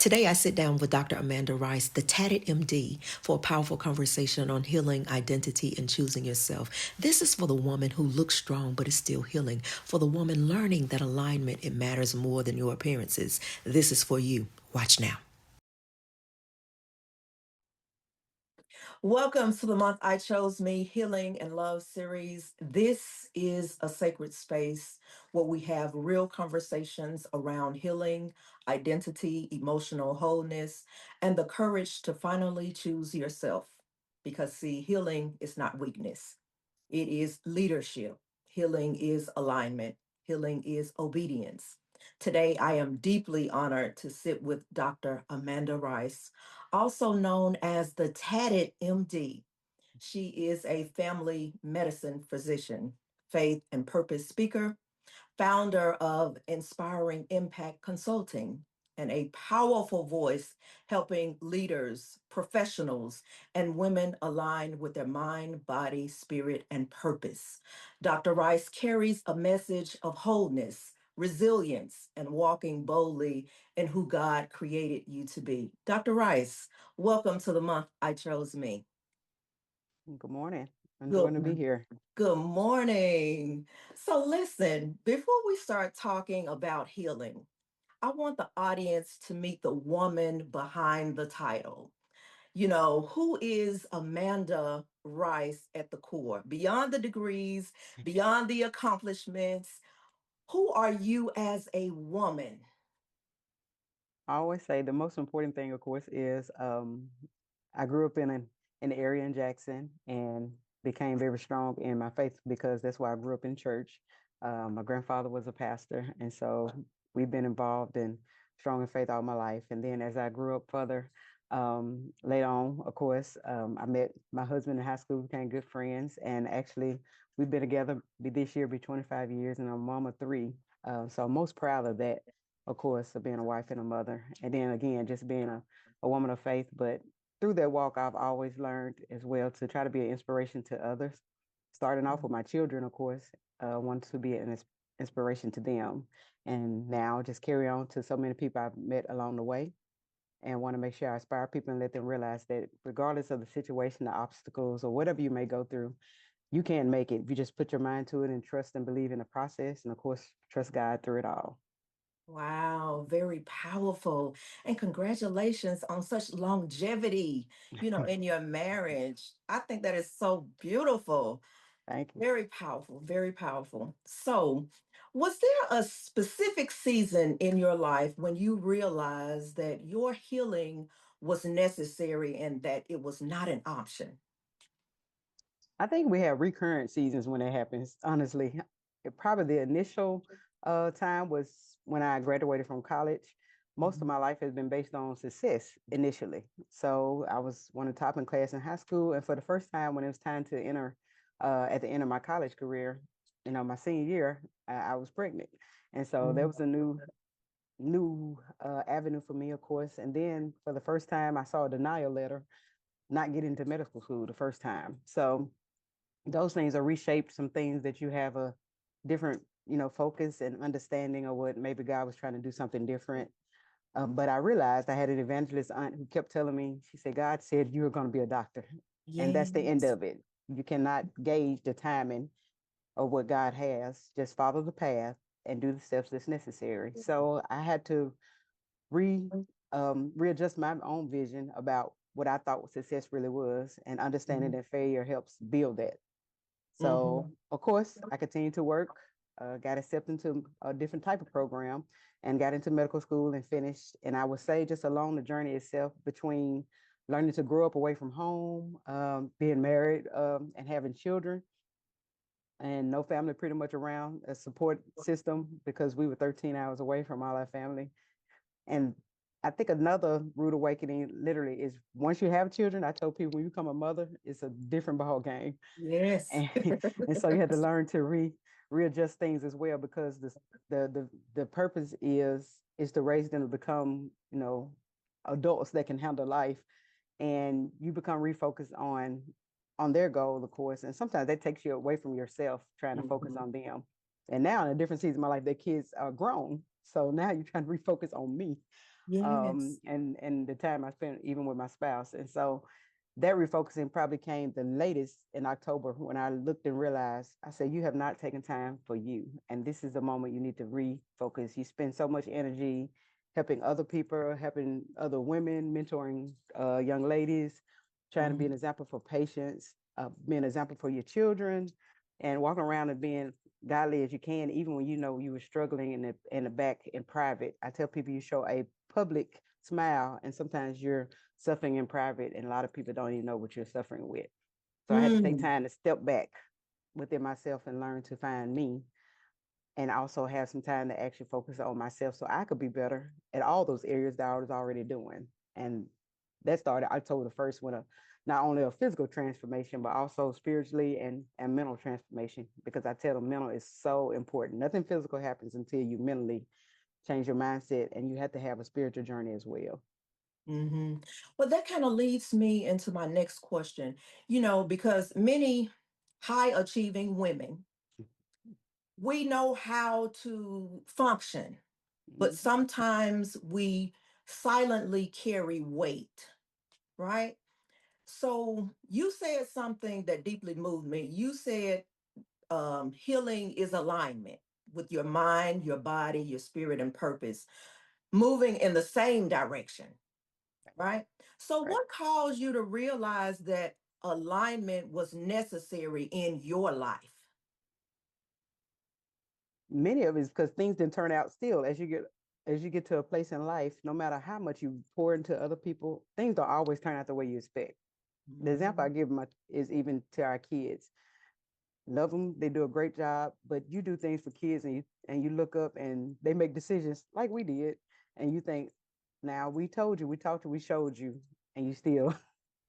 Today, I sit down with Dr. Amanda Rice, the Tatted MD, for a powerful conversation on healing, identity, and choosing yourself. This is for the woman who looks strong but is still healing, for the woman learning that alignment it matters more than your appearances. This is for you. Watch now. Welcome to the month I chose me Healing and Love series. This is a sacred space where we have real conversations around healing, identity, emotional wholeness, and the courage to finally choose yourself. Because, see, healing is not weakness, it is leadership. Healing is alignment, healing is obedience. Today, I am deeply honored to sit with Dr. Amanda Rice, also known as the Tatted MD. She is a family medicine physician, faith and purpose speaker, founder of Inspiring Impact Consulting, and a powerful voice helping leaders, professionals, and women align with their mind, body, spirit, and purpose. Dr. Rice carries a message of wholeness, resilience, and walking boldly in who God created you to be. Dr. Rice, welcome to the month I chose me. Good morning. Enjoying to be Good here. Good morning. So, listen, before we start talking about healing, I want the audience to meet the woman behind the title. Who is Amanda Rice at the core? Beyond the degrees, beyond the accomplishments, who are you as a woman? I always say the most important thing, of course, is I grew up in an area in Jackson and became very strong in my faith because that's why I grew up in church. My grandfather was a pastor, and so we've been involved in strong in faith all my life. And then as I grew up further, later on, of course, I met my husband in high school, became good friends, and actually we've been together this year be 25 years, and I'm a mom of three. So I'm most proud of that, of course, of being a wife and a mother. And then again, just being a woman of faith. But through that walk, I've always learned as well to try to be an inspiration to others. Starting off with my children, of course, want to be an inspiration to them. And now just carry on to so many people I've met along the way and want to make sure I inspire people and let them realize that regardless of the situation, the obstacles, or whatever you may go through, you can make it. If you just put your mind to it and trust and believe in the process, and of course, trust God through it all. Wow, very powerful. And congratulations on such longevity, in your marriage. I think that is so beautiful. Thank you. Very powerful, very powerful. So, was there a specific season in your life when you realized that your healing was necessary and that it was not an option? I think we have recurrent seasons when it happens. Honestly, probably the initial time was when I graduated from college. Most of Mhm. my life has been based on success initially. So I was one of the top in class in high school, and for the first time, when it was time to enter at the end of my college career, my senior year, I was pregnant, and so that was a new avenue for me, of course. And then for the first time, I saw a denial letter not get into medical school the first time. So those things are reshaped some things that you have a different focus and understanding of what maybe God was trying to do something different. But I realized I had an evangelist aunt who kept telling me, she said, God said you were going to be a doctor, and that's the end Yes. of it. You cannot gauge the timing of what God has. Just follow the path and do the steps that's necessary. So I had to re readjust my own vision about what I thought success really was, and understanding Mhm. that failure helps build that. So, Mhm. of course, I continued to work, got accepted into a different type of program, and got into medical school and finished. And I would say, just along the journey itself, between learning to grow up away from home, being married, and having children, and no family pretty much around, a support system because we were 13 hours away from all our family. And I think another rude awakening literally is once you have children, I tell people when you become a mother, it's a different ball game. Yes. and, and so you had to learn to readjust things as well because the purpose is to raise them to become adults that can handle life, and you become refocused on their goal, of course, and sometimes that takes you away from yourself trying to focus Mhm. on them. And now in a different season of my life, their kids are grown, so now you're trying to refocus on me. Yes. and the time I spent even with my spouse. And so that refocusing probably came the latest in October when I looked and realized I said, you have not taken time for you. And this is the moment you need to refocus. You spend so much energy helping other people, helping other women, mentoring young ladies, trying to be an Mhm. example for patients, being an example for your children, and walking around and being godly as you can, even when you know you were struggling in the back in private. I tell people you show a public smile, and sometimes you're suffering in private, and a lot of people don't even know what you're suffering with. So I had to take Mm. time to step back within myself and learn to find me, and also have some time to actually focus on myself so I could be better at all those areas that I was already doing. And that started October the 1st with a not only a physical transformation, but also spiritually and mental transformation, because I tell them mental is so important. Nothing physical happens until you mentally change your mindset, and you have to have a spiritual journey as well. Hmm. Well, that kind of leads me into my next question, because many high achieving women, we know how to function, but Mhm. sometimes we silently carry weight, right? So you said something that deeply moved me. You said healing is alignment with your mind, your body, your spirit, and purpose, moving in the same direction, right? So, Right. what caused you to realize that alignment was necessary in your life? Many of it is because things didn't turn out still as you get to a place in life, no matter how much you pour into other people, things don't always turn out the way you expect. The example I Mhm. give my is even to our kids. Love them, they do a great job, but you do things for kids, and you look up and they make decisions like we did, and you think, now we told you, we talked to you, we showed you, and you still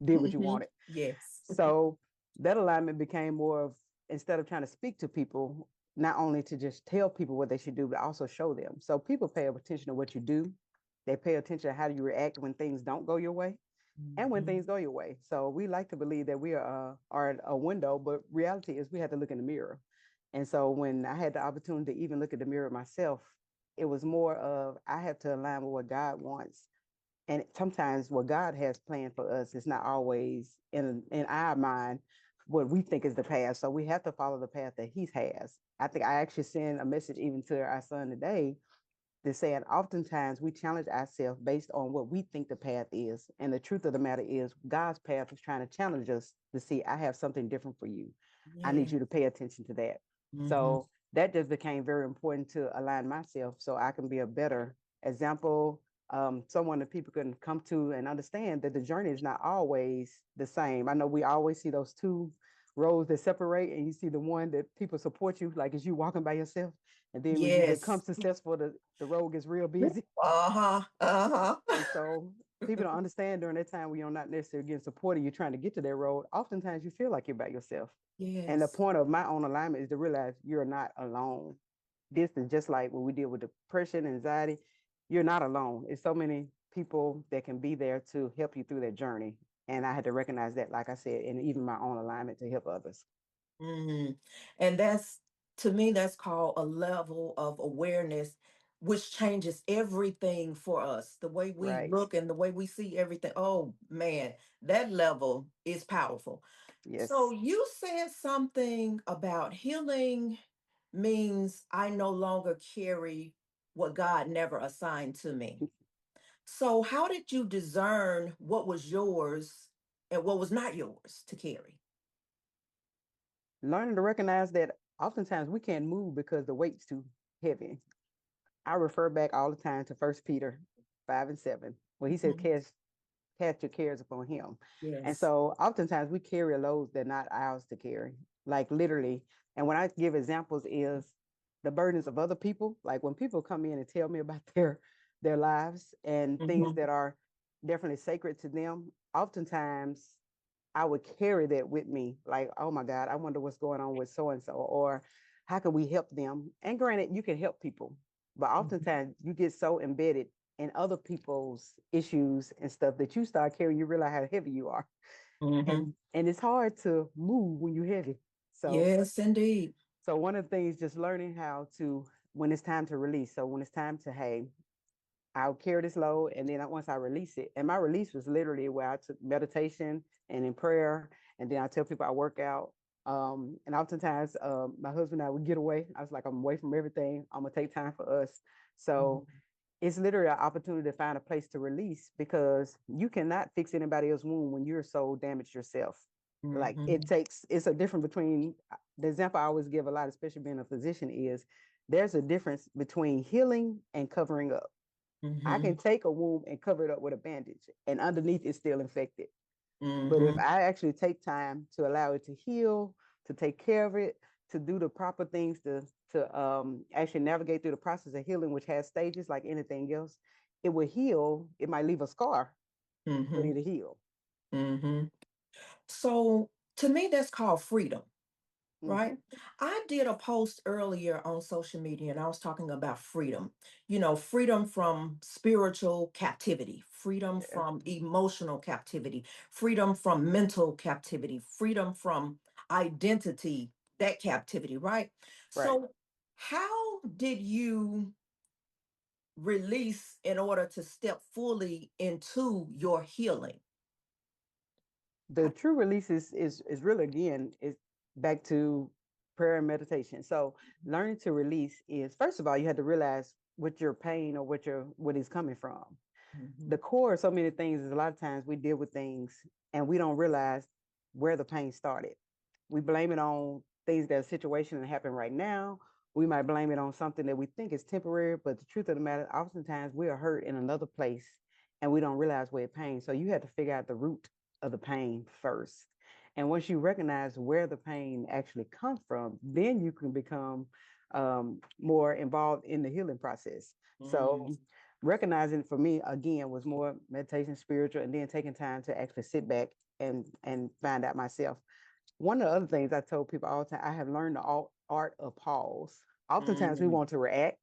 did what you Mhm. wanted. Yes. So that alignment became more of, instead of trying to speak to people, not only to just tell people what they should do, but also show them. So people pay attention to what you do. They pay attention to how you react when things don't go your way and when things Mhm. go your way. So we like to believe that we are a window, but reality is we have to look in the mirror. And so when I had the opportunity to even look at the mirror myself, it was more of, I have to align with what God wants, and sometimes what God has planned for us is not always in our mind what we think is the path. So we have to follow the path that He has. I think I actually sent a message even to our son today, to saying oftentimes we challenge ourselves based on what we think the path is. And the truth of the matter is, God's path is trying to challenge us to see, I have something different for you. I need Yeah. you to pay attention to that. Mhm. So that just became very important to align myself so I can be a better example, someone that people can come to and understand that the journey is not always the same. I know we always see those two roads that separate, and you see the one that people support you, like as you walking by yourself. And then when you become Yes. successful, the road gets real busy. Uh-huh. And Uh-huh. so people don't understand during that time when you're not necessarily getting supported, you're trying to get to that road. Oftentimes you feel like you're by yourself. And the Yes. point of my own alignment is to realize you're not alone. This is just like what we deal with depression, anxiety. You're not alone. It's so many people that can be there to help you through that journey. And I had to recognize that, like I said, and even my own alignment to help others. Mhm. And that's, to me, that's called a level of awareness, which changes everything for us. The way we Right. look and the way we see everything. Oh man, that level is powerful. So Yes. you said something about healing means I no longer carry what God never assigned to me. So how did you discern what was yours and what was not yours to carry? Learning to recognize that oftentimes we can't move because the weight's too heavy. I refer back all the time to First Peter 5:7, where he said, Mhm. cast your cares upon him. And Yes. so oftentimes we carry loads that are not ours to carry, like literally. And when I give examples is the burdens of other people, like when people come in and tell me about their lives and things Mhm. that are definitely sacred to them, oftentimes I would carry that with me, like, oh my God, I wonder what's going on with so and so, or how can we help them? And granted, you can help people, but Mhm. oftentimes you get so embedded in other people's issues and stuff that you start carrying, you realize how heavy you are. Mhm. And it's hard to move when you're heavy. So Yes, indeed. so one of the things, just learning how to, when it's time to release. So when it's time to, hey, I'll carry this load, and then once I release it, and my release was literally where I took meditation and in prayer, and then I tell people I work out. And oftentimes, my husband and I would get away. I was like, I'm away from everything. I'm gonna take time for us. So Mhm. it's literally an opportunity to find a place to release because you cannot fix anybody else's wound when you're so damaged yourself. Like Mhm. it's a difference between the example I always give a lot, especially being a physician, is there's a difference between healing and covering up. I can Mhm. take a wound and cover it up with a bandage, and underneath it's still infected. But if Mhm. I actually take time to allow it to heal, to take care of it, to do the proper things to actually navigate through the process of healing, which has stages like anything else, it will heal. It might leave a scar, but Mhm. it'll heal. Mhm. So to me, that's called freedom. Right. Hmm. I did a post earlier on social media and I was talking about freedom, freedom from spiritual captivity, freedom Yeah, from emotional captivity, freedom from mental captivity, freedom from identity, that captivity, right? right. So, how did you release in order to step fully into your healing? The true release is really again is back to prayer and meditation. So learning to release is first of all you had to realize what your pain or what is coming from. The Mhm. core of so many things is a lot of times we deal with things and we don't realize where the pain started. We blame it on things that situation that happen right now. We might blame it on something that we think is temporary, but the truth of the matter, oftentimes we are hurt in another place and we don't realize where it pain. So you have to figure out the root of the pain first. And once you recognize where the pain actually comes from, then you can become more involved in the healing process. So Mm. recognizing for me again was more meditation, spiritual, and then taking time to actually sit back and find out myself. One of the other things I told people all the time, I have learned the art of pause. Oftentimes we Mm. want to react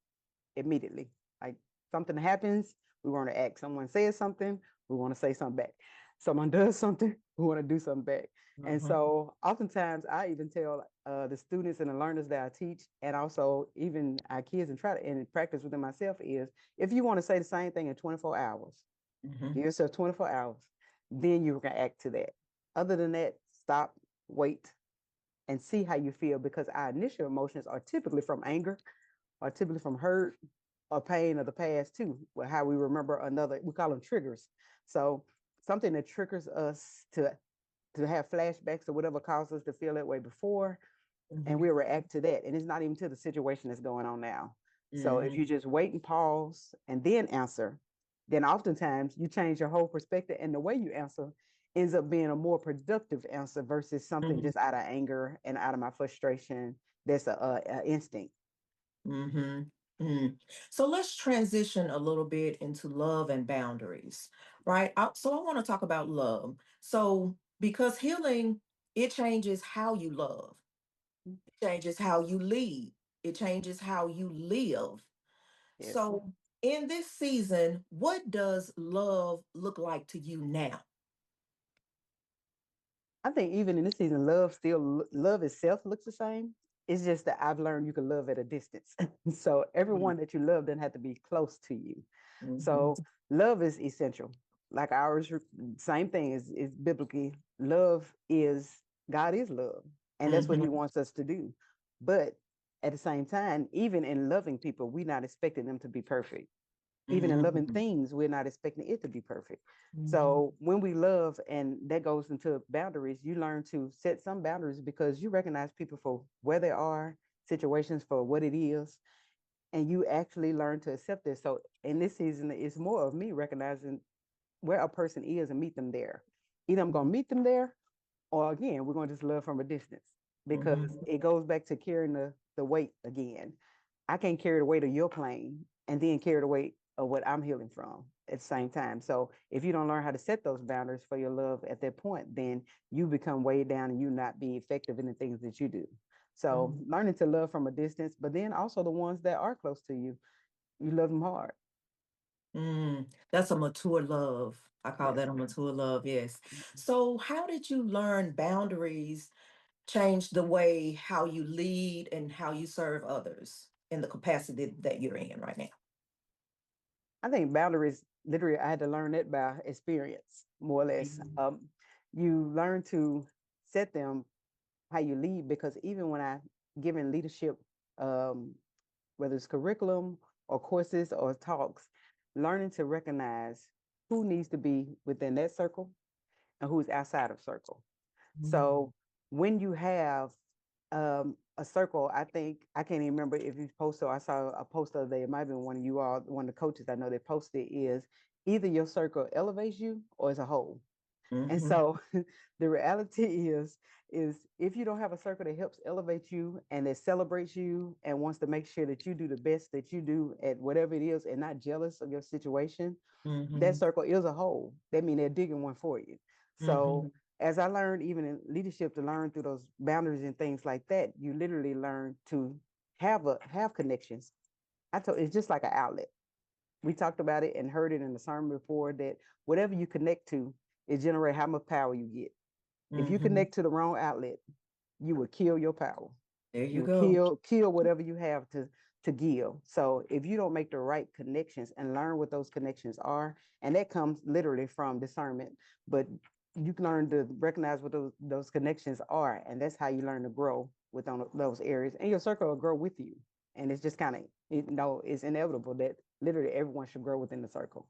immediately. Like something happens, we want to act. Someone says something, we want to say something back. Someone does something, we want to do something back. And Mhm. so oftentimes I even tell the students and the learners that I teach, and also even our kids and try to and practice within myself is if you want to say the same thing in 24 hours, Mhm. give yourself 24 hours, then you can act to that. Other than that, stop, wait, and see how you feel because our initial emotions are typically from anger, are typically from hurt or pain of the past too. Well, how we remember another, we call them triggers. So something that triggers us to have flashbacks or whatever caused us to feel that way before, and Mhm. we'll react to that. And it's not even to the situation that's going on now. So if Mhm. you just wait and pause and then answer, then oftentimes you change your whole perspective, and the way you answer ends up being a more productive answer versus something Mhm. just out of anger and out of my frustration. That's a instinct. Mhm. Mm. So let's transition a little bit into love and boundaries, right? So I want to talk about love. So because healing, it changes how you love, it changes how you lead, it changes how you live. Yes. So in this season, what does love look like to you now? I think even in this season, love itself looks the same. It's just that I've learned you can love at a distance. So everyone that you love doesn't have to be close to you. Mm-hmm. So love is essential. Like ours, same thing is biblically. Love is God is love, and that's what He Mm-hmm. wants us to do. But at the same time, even in loving people, we're not expecting them to be perfect. Even in loving Mm-hmm. things, we're not expecting it to be perfect. Mm-hmm. So when we love, and that goes into boundaries, you learn to set some boundaries because you recognize people for where they are, situations for what it is, and you actually learn to accept this. So in this season, it's more of me recognizing where a person is and meet them there. Either I'm going to meet them there, or again, we're going to just love from a distance because Mm-hmm. it goes back to carrying the weight again. I can't carry the weight of your pain and then carry the weight of what I'm healing from at the same time. So if you don't learn how to set those boundaries for your love at that point, then you become weighed down and you not be effective in the things that you do. So Mm-hmm. learning to love from a distance, but then also the ones that are close to you, you love them hard. That's a mature love. I call Yes. that a mature love, yes. So, how did you learn boundaries change the way how you lead and how you serve others in the capacity that you're in right now? I think boundaries, literally, I had to learn it by experience, more or less. Mhm. You learn to set them how you lead, because even when I given leadership, um, whether it's curriculum or courses or talks, learning to recognize who needs to be within that circle and who's outside of circle. Mhm. So when you have a circle, I think I can't even remember if you posted. I saw a post the other day. It might have been one of you all, one of the coaches I know that posted is either your circle elevates you or as a whole. And Mhm. so the reality is if you don't have a circle that helps elevate you and that celebrates you and wants to make sure that you do the best that you do at whatever it is and not jealous of your situation, that Mhm. circle is a hole. That means they're digging one for you. So Mhm. as I learned even in leadership to learn through those boundaries and things like that, you literally learn to have connections. I told it's just like an outlet. We talked about it and heard it in the sermon before that whatever you connect to, it generates how much power you get. If you Mhm. connect to the wrong outlet, you will kill your power. There You you will go. kill whatever you have to give. So if you don't make the right connections and learn what those connections are, and that comes literally from discernment, but you can learn to recognize what those connections are, and that's how you learn to grow within those areas, and your circle will grow with you. And it's just kind of it's inevitable that literally everyone should grow within the circle.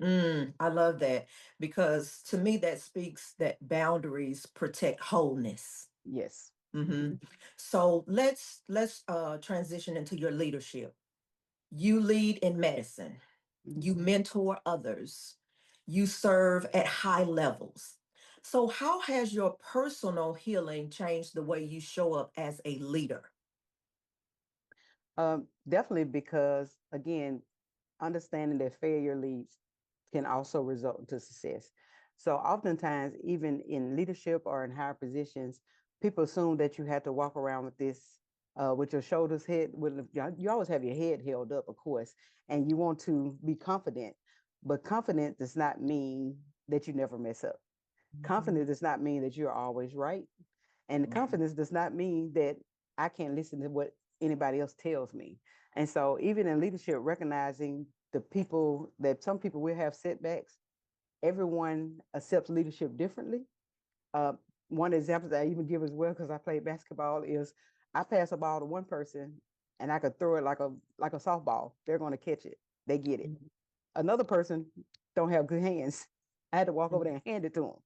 I love that because to me that speaks that boundaries protect wholeness. Yes. hmm So let's transition into your leadership. You lead in medicine. You Mhm. mentor others. You serve at high levels. So how has your personal healing changed the way you show up as a leader? Definitely because again, understanding that failure leads can also result to success. So oftentimes, even in leadership or in higher positions, people assume that you have to walk around with this, with your shoulders head. With you always have your head held up, of course, and you want to be confident. But confident does not mean that you never mess up. Mhm. Confidence does not mean that you're always right. And Mhm. confidence does not mean that I can't listen to what anybody else tells me. And so, even in leadership, recognizing the people that some people will have setbacks, everyone accepts leadership differently. Uh, one example that I even give as well, because I played basketball, is I pass a ball to one person and I could throw it like a softball. They're going to catch it. They get it. Mhm. Another person don't have good hands. I had to walk over there and hand it to them.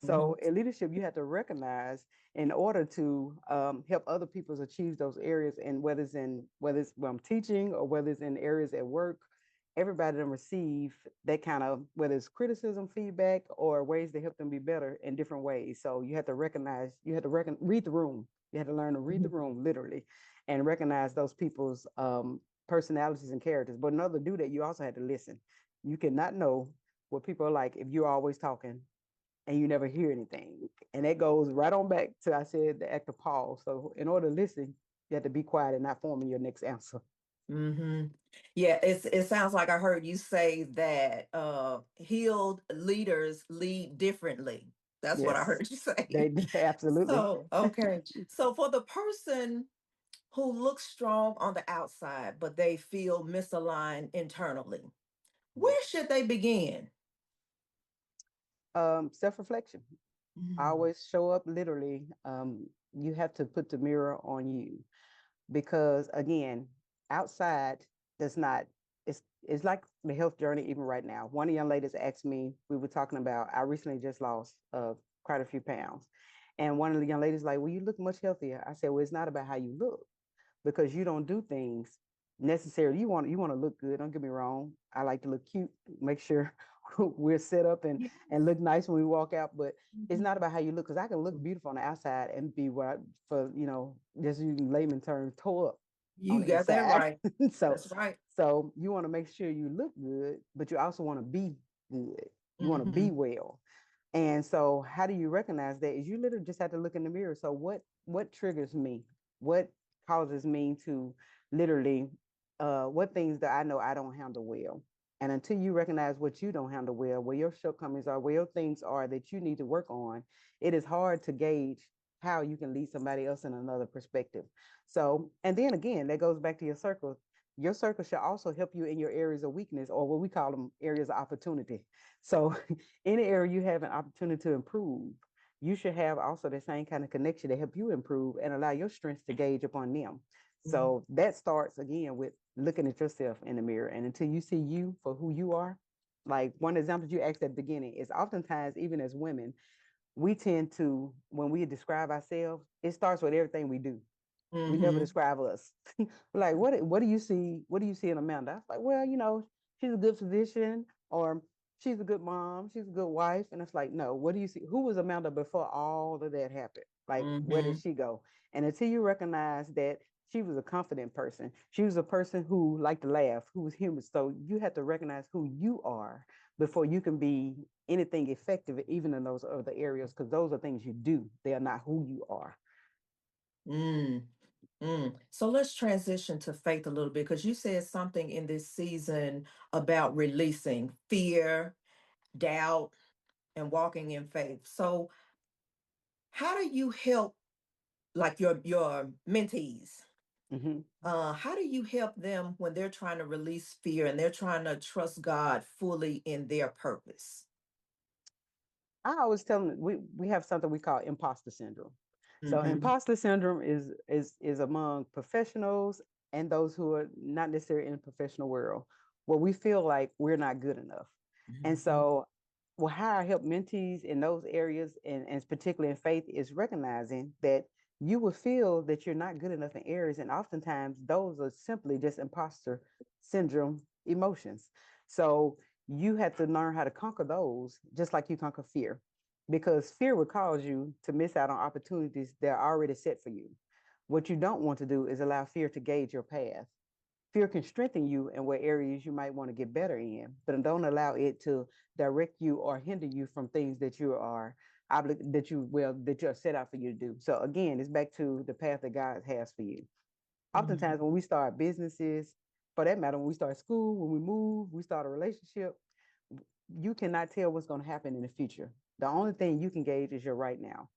So Mhm. in leadership, you have to recognize in order to help other people achieve those areas, and whether it's when I'm teaching or whether it's in areas at work, everybody to receive that kind of whether it's criticism, feedback, or ways to help them be better in different ways. So you have to recognize, you have to read the room. You have to learn to read the Mhm. room literally, and recognize those people's personalities and characters. But in order to do that, you also have to listen. You cannot know what people are like if you're always talking and you never hear anything. And that goes right on back to I said the act of pause. So in order to listen, you have to be quiet and not forming your next answer. hmm Yeah, it sounds like I heard you say that healed leaders lead differently. That's what I Yes, heard you say. they absolutely. So, okay. So for the person who looks strong on the outside, but they feel misaligned internally, where should they begin? Self-reflection. I Mm. always show up literally. You have to put the mirror on you, because again, outside does not, it's like the health journey even right now. One of the young ladies asked me, we were talking about, I recently just lost quite a few pounds. And one of the young ladies like, well, you look much healthier. I said, well, it's not about how you look, because you don't do things necessarily. You want to look good. Don't get me wrong. I like to look cute, make sure we're set up and Yeah. look nice when we walk out. But it's Mhm. not about how you look, because I can look beautiful on the outside and be what for just using layman terms, toe up on You the got that inside. right. so That's right. so you want to make sure you look good, but you also want to be good. You want to be hmm well. And so how do you recognize that? Is you literally just have to look in the mirror. So what triggers me? What causes me to literally what things that I know I don't handle well? And until you recognize what you don't handle well, where your shortcomings are, where your things are that you need to work on, it is hard to gauge how you can lead somebody else in another perspective. So, and then again, that goes back to your circle. your circle should also help you in your areas of weakness, or what we call them areas of opportunity. So, any area you have an opportunity to improve, you should have also the same kind of connection to help you improve and allow your strengths to gauge upon them. Mhm. So, that starts again with looking at yourself in the mirror. And until you see you for who you are, like one example you asked at the beginning is oftentimes, even as women, we tend to, when we describe ourselves, it starts with everything we do. We never Mhm. describe us. Like, what do you see? What do you see in Amanda? I was like, well, she's a good physician, or she's a good mom, she's a good wife. And it's like, no, what do you see? Who was Amanda before all of that happened? Like, where did Mhm. she go? And until you recognize that she was a confident person, she was a person who liked to laugh, who was human. So you have to recognize who you are before you can be anything effective, even in those other areas, because those are things you do. They are not who you are. Mm. Mm. So let's transition to faith a little bit because you said something in this season about releasing fear, doubt, and walking in faith. So how do you help like your mentees? Mhm. How do you help them when they're trying to release fear and they're trying to trust God fully in their purpose? I always tell them we have something we call imposter syndrome. So Mm-hmm. imposter syndrome is among professionals and those who are not necessarily in the professional world, where we feel like we're not good enough. And Mm-hmm. so, well, how I help mentees in those areas, and particularly in faith, is recognizing that you will feel that you're not good enough in areas, and oftentimes those are simply just imposter syndrome emotions. So you have to learn how to conquer those just like you conquer fear, because fear will cause you to miss out on opportunities that are already set for you. What you don't want to do is allow fear to gauge your path. Fear can strengthen you in what areas you might want to get better in, but don't allow it to direct you or hinder you from things that you are that you're set out for you to do. So again, it's back to the path that God has for you. Mm-hmm. Oftentimes when we start businesses, for that matter, when we start school, when we move, we start a relationship, you cannot tell what's going to happen in the future. The only thing you can gauge is your right now.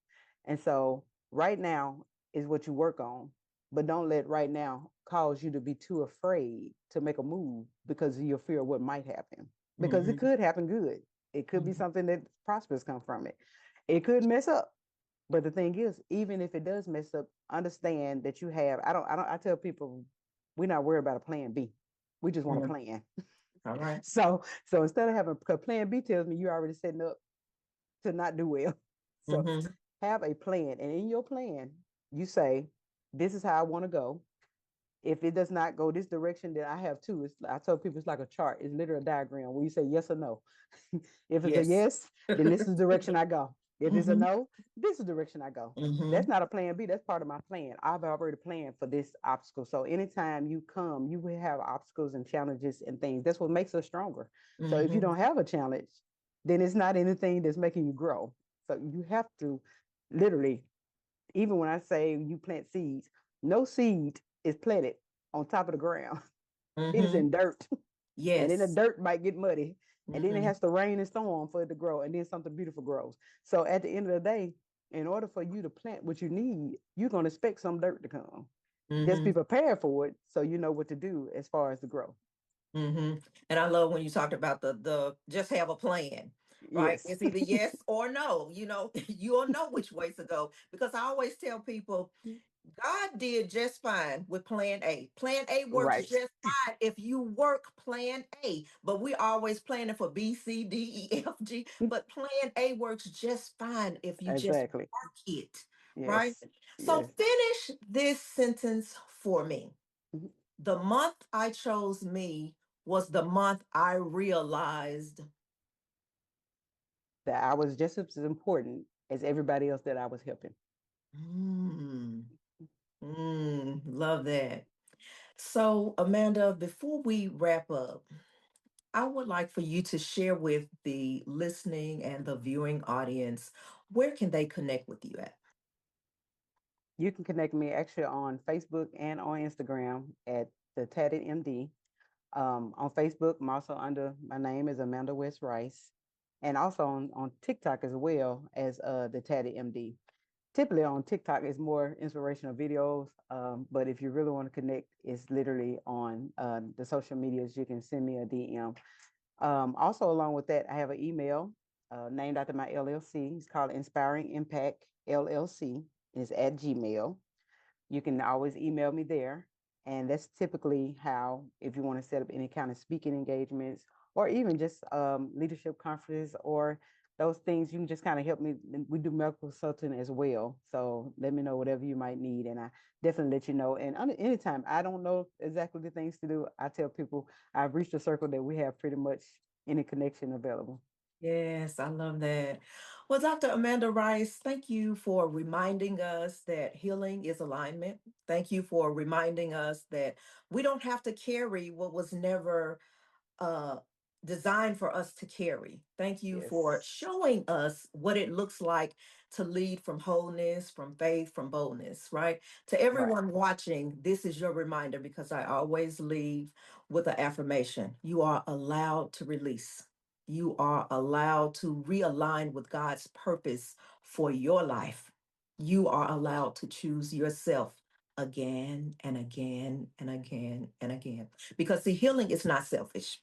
And so right now is what you work on, but don't let right now cause you to be too afraid to make a move because of your fear of what might happen. Because it Mm-hmm. could happen good. It could be something that prosperous come from it. It could mess up. But the thing is, even if it does mess up, understand that you have, I tell people, we're not worried about a plan B. We just want a Mm-hmm. plan. All right. So instead of having, because plan B tells me you're already setting up to not do well. So Mm-hmm. have a plan. And in your plan, you say, this is how I want to go. If it does not go this direction, then I have two. I tell people it's like a chart. It's literally a diagram where you say yes or no. If it's a Yes. yes, then this is the direction I go. If it's a Mm-hmm. no, this is the direction I go. That's Mm-hmm. not a plan B. That's part of my plan. I've already planned for this obstacle. So anytime you come, you will have obstacles and challenges and things. That's what makes us stronger. So if you Mm-hmm. don't have a challenge, then it's not anything that's making you grow. So you have to literally, even when I say you plant seeds, no seed is planted on top of the ground. It is Mm-hmm. in dirt. And then the Yes. dirt might get muddy. And then it Mm-hmm. has to rain and storm for it to grow. And then something beautiful grows. So at the end of the day, in order for you to plant what you need, you're going to expect some dirt to come. Just be Mm-hmm. prepared for it so you know what to do as far as the growth. Mm-hmm. And I love when you talked about the just have a plan, right? Yes. It's either yes or no. You'll know which way to go because I always tell people God did just fine with plan A. Plan A works Right. just fine if you work plan A, but we're always planning for B, C, D, E, F, G. But plan A works just fine if you just Exactly. work it, right? Yes. So Yes. finish this sentence for me. Mhm. The month I chose me was the month I realized. That I was just as important as everybody else that I was helping. Mm, love that. So, Amanda, before we wrap up, I would like for you to share with the listening and the viewing audience where can they connect with you at? You can connect me actually on Facebook and on Instagram at the Tatted MD. On Facebook, I'm also under my name is Amanda West Rice, and also on TikTok as well as the Tatted MD. typically on TikTok, it's more inspirational videos. But if you really want to connect, it's literally on the social medias. You can send me a DM. Also, along with that, I have an email named after my LLC. It's called Inspiring Impact LLC. It's at Gmail. You can always email me there. And that's typically how, if you want to set up any kind of speaking engagements or even just leadership conferences or those things, you can just kind of help me. We do medical consulting as well. So let me know whatever you might need. And I definitely let you know. And anytime I don't know exactly the things to do, I tell people I've reached a circle that we have pretty much any connection available. Yes, I love that. Well, Dr. Amanda Rice, thank you for reminding us that healing is alignment. Thank you for reminding us that we don't have to carry what was never uh, designed for us to carry. Thank you for Yes. showing us what it looks like to lead from wholeness, from faith, from boldness, right? To Right. everyone watching, this is your reminder because I always leave with an affirmation. You are allowed to release. You are allowed to realign with God's purpose for your life. You are allowed to choose yourself again and again and again and again. Because the healing is not selfish,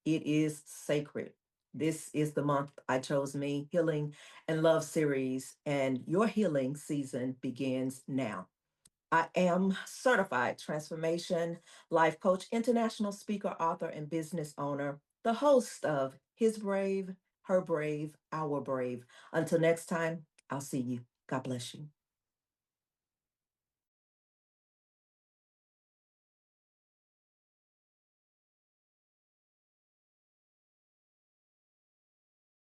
it is sacred. This is the month I chose me, Healing and Love series, and your healing season begins now. I am certified transformation life coach, international speaker, author, and business owner, the host of His Brave, Her Brave, Our Brave. Until next time, I'll see you. God bless you.